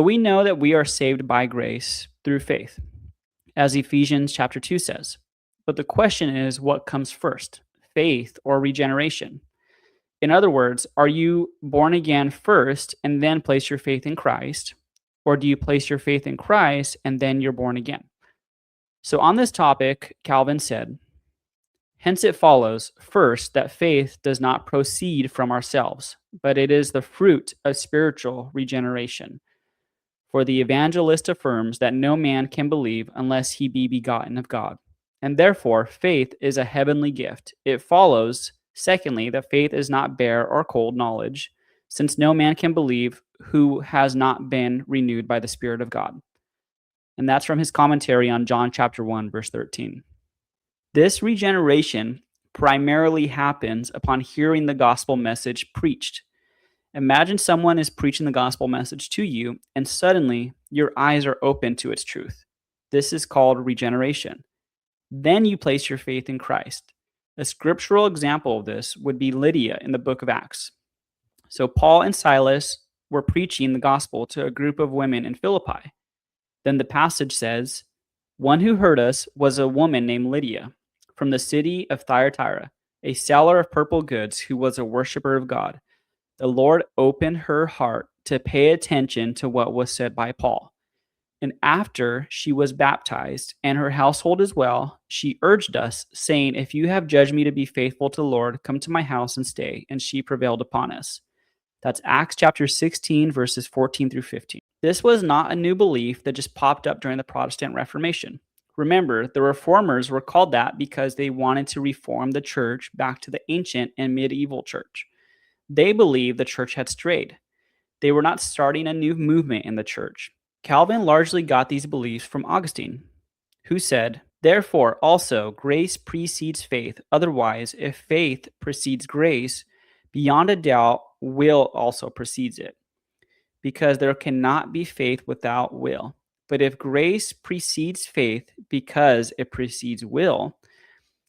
We know that we are saved by grace through faith, as Ephesians chapter 2 says. But the question is, what comes first, faith or regeneration? In other words, are you born again first and then place your faith in Christ? Or do you place your faith in Christ and then you're born again? So on this topic, Calvin said, hence it follows, first, that faith does not proceed from ourselves, but it is the fruit of spiritual regeneration. For the evangelist affirms that no man can believe unless he be begotten of God. And therefore, faith is a heavenly gift. It follows, secondly, that faith is not bare or cold knowledge, since no man can believe who has not been renewed by the Spirit of God. And that's from his commentary on John chapter 1, verse 13. This regeneration primarily happens upon hearing the gospel message preached. Imagine someone is preaching the gospel message to you, and suddenly your eyes are open to its truth. This is called regeneration. Then you place your faith in Christ. A scriptural example of this would be Lydia in the book of Acts. So Paul and Silas were preaching the gospel to a group of women in Philippi. Then the passage says, one who heard us was a woman named Lydia from the city of Thyatira, a seller of purple goods who was a worshiper of God. The Lord opened her heart to pay attention to what was said by Paul. And after she was baptized, and her household as well, she urged us, saying, if you have judged me to be faithful to the Lord, come to my house and stay. And she prevailed upon us. That's Acts chapter 16, verses 14 through 15. This was not a new belief that just popped up during the Protestant Reformation. Remember, the Reformers were called that because they wanted to reform the church back to the ancient and medieval church. They believed the church had strayed. They were not starting a new movement in the church. Calvin largely got these beliefs from Augustine, who said, therefore also grace precedes faith. Otherwise, if faith precedes grace, beyond a doubt, will also precedes it. Because there cannot be faith without will. But if grace precedes faith because it precedes will,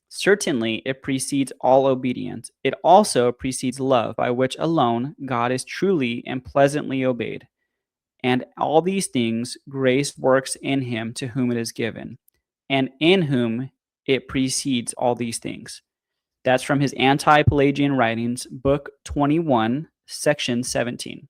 certainly it precedes all obedience. It also precedes love, by which alone God is truly and pleasantly obeyed. And all these things grace works in him to whom it is given, and in whom it precedes all these things. That's from his Anti-Pelagian Writings, book 21, section 17.